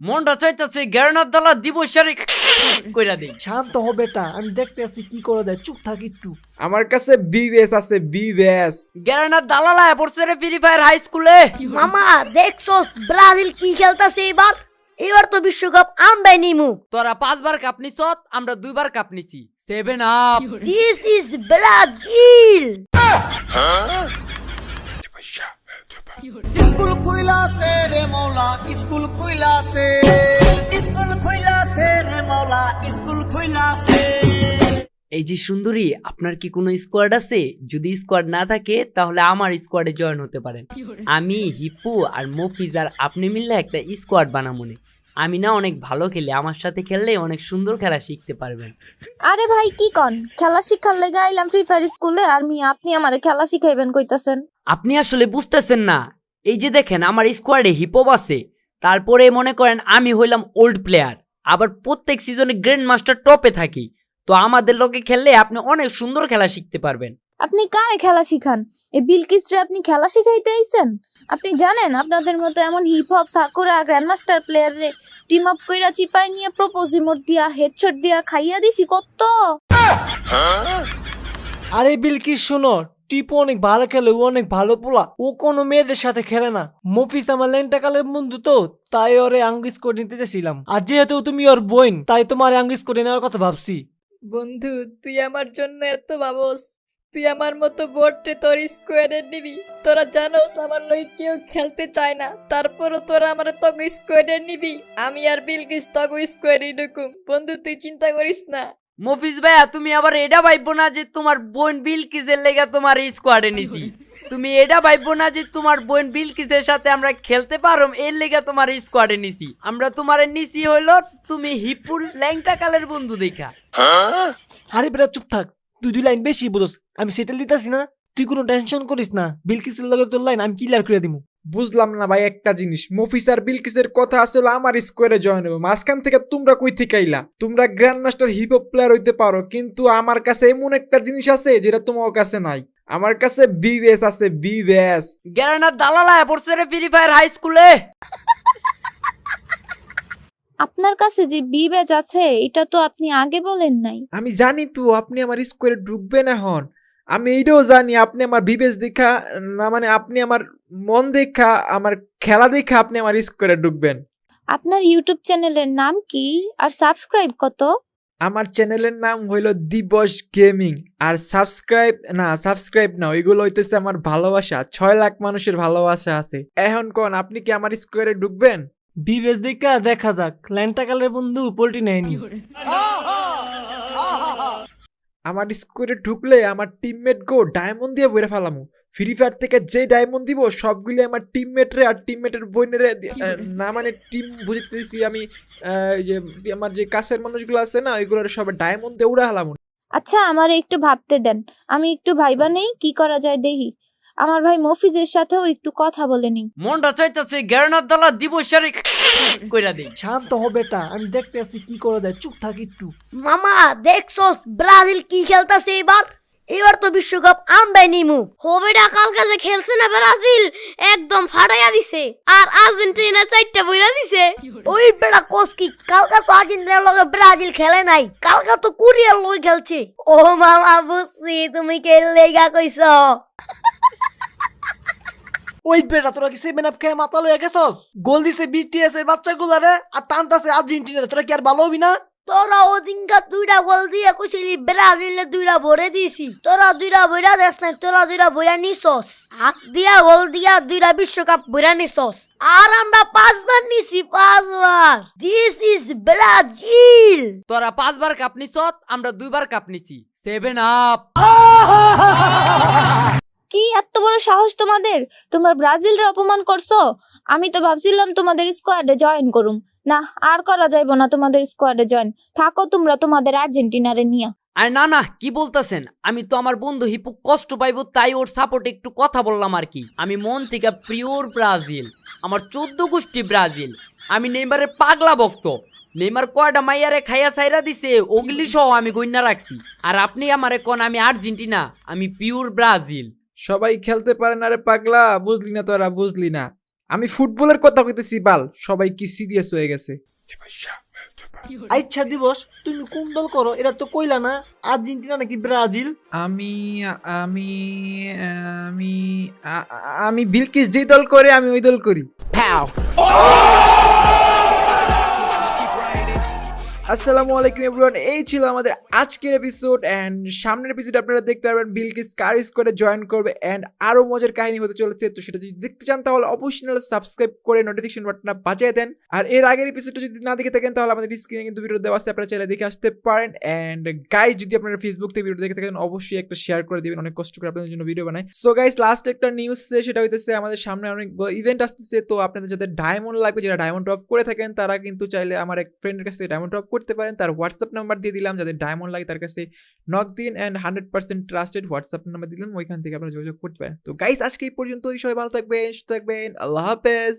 মনটা চাইতেছে গ্যারানার দালা দিব শারি কইরা দেই। শান্ত হ বেটা, আমি দেখতে আছি কি করে দেয়, চুপ থাক একটু। আমার কাছে বিবেস আছে, বিবেস। গ্যারানার দালালায় পড়ছে রে ফ্রি ফায়ার হাই স্কুলে। মামা দেখছস ব্রাজিল কি খেলতাছে এবার? এবার তো বিশ্বকাপ আমরাই নিমু। তোরা 5 বার কাপ নিছত, আমরা 2 বার কাপ নিছি। 7 up. This is Brazil. School খুইলাছে রে মৌলা, স্কুল খুইলাছে, স্কুল খুইলাছে রে মৌলা, স্কুল খুইলাছে। এই যে সুন্দরী, আপনার কি কোনো স্কোয়াড আছে? যদি স্কোয়াড না থাকে তাহলে আমার স্কোয়াডে জয়েন হতে পারেন। আমি হিপু আর মফিজ আর আপনি মিললে একটা স্কোয়াড বানামুনে। আমি না অনেক ভালো খেলি, আমার সাথে খেললে অনেক সুন্দর খেলা শিখতে পারবেন। আরে ভাই কি কন, খেলা শিখার লেগে আইলাম ফ্রি ফায়ার স্কুলে, আর আপনি আমারে খেলা শিখাইবেন কইতাছেন? আপনি আসলে বুঝতেছেন না। এই যে দেখেন আমার স্কোয়াডে হিপপ আছে, তারপরে মনে করেন আমি হইলাম ওল্ড প্লেয়ার, আবার প্রত্যেক সিজনে গ্র্যান্ড মাস্টার টপে থাকি। তো আমাদের লোকে খেললে আপনি অনেক সুন্দর খেলা শিখতে পারবেন। আপনি কারে খেলা শিখান? এই বিলকিসরে আপনি খেলা শিখাইতে আইছেন? আপনি জানেন আপনাদের মতো এমন হিপ হপ সাকুরা গ্র্যান্ডমাস্টার প্লেয়ারে টিম আপ কইরা চিপাই নিয়ে প্রপোজ ইমোট দিয়া হেডশট দিয়া খাইয়া দিছি কত। আরে বিলকিস শোনো, টিপু অনেক ভালো খেলে, ও অনেক ভালো পোলা, ও কোনো মেয়েদের সাথে খেলে না। মফিস আমার লেন্টাকালের বন্ধু, তো তাই ওরে আঙ্গিস করে নিতে চাইছিলাম। আর যেহেতু তুমি ওর বোন, তাই তোমার আঙ্গিস করে নেওয়ার কথা ভাবছি। বন্ধু তুই আমার জন্য এত ভাবস, তুই আমার মতো বোর্ডে তোর স্কোয়াডে নিবি। তোরা জানোস আমার লই কেউ খেলতে চায় না, তারপরও তোরা আমার তগ স্কোয়াডে নিবি। আমি আর বিলকিস তগ স্কোয়াডে ঢুকুম। বন্ধু তুই চিন্তা করিস না। মফিজ ভাইয়া, তুমি আবার এটা ভাইবো না যে তোমার বোন বিলকিসের লেগে তোমার স্কোয়াডে নিছি। তুমি এটা ভাইবো না যে তোমার বোন বিলকিসের সাথে আমরা খেলতে পারো এর লেগে তোমার স্কোয়াডে নিছি। আমরা তোমারে নিছি হইলো তুমি হিপুর ল্যাংটা কালের বন্ধু দেখা। আরে বেটা চুপ থাক, তুই 2 লাইন বেশি বুঝোস, আমি সেটেল দিতাছি না, তুই কোনো টেনশন করিস না। বিলকিসের লগে তোর লাইন আমি ক্লিয়ার করে দিমু। বুঝলাম না ভাই একটা জিনিস, মফিস আর বিলকিসের কথা আসলে আমার স্কোয়ারে জয়েন হবে, মাঝখান থেকে তোমরা কই থেকে আইলা? তোমরা grand master hip hop player হইতে পারো, কিন্তু আমার কাছে এমন একটা জিনিস আছে যেটা তোমার কাছে নাই। আমার কাছে বিবেস আছে, বিবেস। গ্যারানার দালালায় পড়ছে রে ফ্রি ফায়ার হাই স্কুলে। আপনার কাছে যে বিবেজ আছে এটা তো আপনি আগে বলেন নাই। আমি জানি তো আপনি আমার স্কোয়ারে ঢুকবেন এখন, আমি এইটাও জানি আপনি আমার বিবেস দেখা না, মানে আপনি আমার মন দেখা, আমার খেলা দেখা আপনি আমার স্কোয়ারে ঢুকবেন। আপনার ইউটিউব চ্যানেলের নাম কি আর সাবস্ক্রাইব কত? আমার চ্যানেলের নাম হইলো দিবস গেমিং। আর সাবস্ক্রাইব না, ওইগুলো হইতেছে আমার ভালোবাসা। 6 লাখ মানুষের ভালোবাসা আছে। এখন কোন আপনি কি আমার স্কোয়ারে ঢুকবেন? বিবেস দেখা যাক, লেন্টাকালের বন্ধু পোল্টি নেয়নি। আমার স্কোয়ারে ঢুকলে আমার টিমমেট গো ডায়মন্ড দিয়ে বইরে ফেলামু। ফ্রি ফায়ার থেকে যে ডায়মন্ড দিব সবগুলি আমার টিমমেট রে আর টিমমেটের বোনের না, মানে টিম বুঝতেছি আমি, যে আমার যে কাছের মানুষগুলো আছে না, ওইগুলোর সব ডায়মন্ড দিয়ে উড়া ফেলামু। আচ্ছা আমার একটু ভাবতে দেন, আমি একটু ভাইবা নেই কি করা যায় দেখি। আমার ভাই মফিজের সাথেও একটু কথা বলে নিই। মনটা চাইতেছে গ্যারানার দালা দিব শারি কইরা দেই। শান্ত হ বেটা, আমি দেখতে আছি কি করে দেয়, চুপ থাক একটু। মামা দেখছস ব্রাজিল কি খেলতাছে এবার? এবার তো বিশ্বকাপ আমরাই নিমু। হবেটা কালকে যে খেলছে না ব্রাজিল, একদম ফাটাইয়া দিছে। আর আর্জেন্টিনা 4টা বইরা দিছে। ওই বেটা কোস কি, কালকে তো আর্জেন্টিনার লগে ব্রাজিল খেলে নাই, কালকে তো কোরিয়ার লই খেলছে। ও মামা বুঝছি তুমি কে লেগা কইছো। ওই বেটা তোরা কি 7 আপ খেয়ে মাতাল হয়ে গেছস? গোল দিছে বিটিএস এর বাচ্চাগুলারে আর টানতাছে আর্জেন্টিনা, তোরা কি আর ভালো হবি না? তোরা ওদিনকা 2টা গোল দিয়ে কইছিলি ব্রাজিলে 2টা ভরে দিছি। তোরা 2টা ভরা দেস নাই, তোরা 2টা ভরা নিছস। হাত দিয়া গোল দিয়া 2টা বিশ্বকাপ ভরা নিছস। আর আমরা 5 বার নিছি, 5 বার। This is Brazil. তোরা 5 বার কাপ নিছত, আমরা 2 বার কাপ নিছি। 7 আপ। কি এত বড় সাহস তোমাদের? তোমরা ব্রাজিলের অপমান করছো। আমি তো ভাবছিলাম তোমাদের স্কোয়াডে জয়েন করুম। না, আর করা যাইব না তোমাদের স্কোয়াডে জয়েন। থাকো তোমরা তোমাদের আর্জেন্টিনারে নিয়া। আর না কি বলতেছেন? আমি তো আমার বন্ধু হিপু কষ্ট পাইবো তাই ওর সাপোর্টে একটু কথা বললাম আর কি। আমি মন থেকে পিওর ব্রাজিল, আমার 14 গোষ্ঠী ব্রাজিল। আমি নেইমারের পাগলা ভক্ত। নেইমার কয়টা মাইয়ারে খাইয়া সাইরা দিছে ওগুলি সহ আমি গইনা রাখছি। আর আপনি আমারে কোন আমি আর্জেন্টিনা, আমি পিওর ব্রাজিল। সবাই খেলতে পারে না রে পাগলা, বুঝলি না তোরা, বুঝলি না। আমি ফুটবলের কথা কইতেছি বাল, সবাই কি সিরিয়াস হয়ে গেছে? আচ্ছা দিবস, তুমি কোন দল করো এটা তো কইলা না। আর্জেন্টিনা নাকি ব্রাজিল? আমি আমি আমি আমি বিলকিস যে দল করে আমি ওই দল করি। আসসালামু আলাইকুম এভরিওয়ান, এই ছিল আমাদের আজকের এপিসোড এন্ড সামনের এপিসোড আপনারা দেখতে পারবেন বিলকিস কার স্কোয়াডে জয়েন করবে এন্ড আরো মজার কাহিনী হতে চলেছে। তো সেটা যদি দেখতে চান তাহলে অবশ্যই সাবস্ক্রাইব করে নোটিফিকেশন বাটনটা বাজিয়ে দেন। আর এর আগের এপিসোডটা যদি না দেখে থাকেন তাহলে আমাদের স্ক্রিনে কিন্তু ভিডিও দেওয়া আছে, আপনারা চাইলে দেখে আসতে পারেন। এন্ড গাইজ যদি আপনারা ফেসবুক থেকে ভিডিও দেখে থাকেন অবশ্যই একটা শেয়ার করে দিবেন, অনেক কষ্ট করে আপনাদের জন্য ভিডিও বানাই। সো গাইজ লাস্ট একটা নিউজ সেটা হইতেছে আমাদের সামনে অনেক ইভেন্ট আসতেছে। তো আপনাদের যাদের ডায়মন্ড লাগবে, যারা ডায়মন্ড টপ করে থাকেন তারা কিন্তু চাইলে আমার এক ফ্রেন্ডের কাছ থেকে ডায়মন্ড টপ করতে পারেন। তার হোয়াটসঅ্যাপ নাম্বার দিয়ে দিলাম, যাদের ডায়মন্ড লাগে তার কাছে নক দিন এন্ড 100% ট্রাস্টেড হোয়াটসঅ্যাপ নাম্বার দিলাম, ওইখান থেকে আপনারা যোগাযোগ করতে পারেন। তো গাইস আজকে এই পর্যন্তই, সবাই ভালো থাকবেন, সুস্থ থাকবেন, আল্লাহ হাফেজ।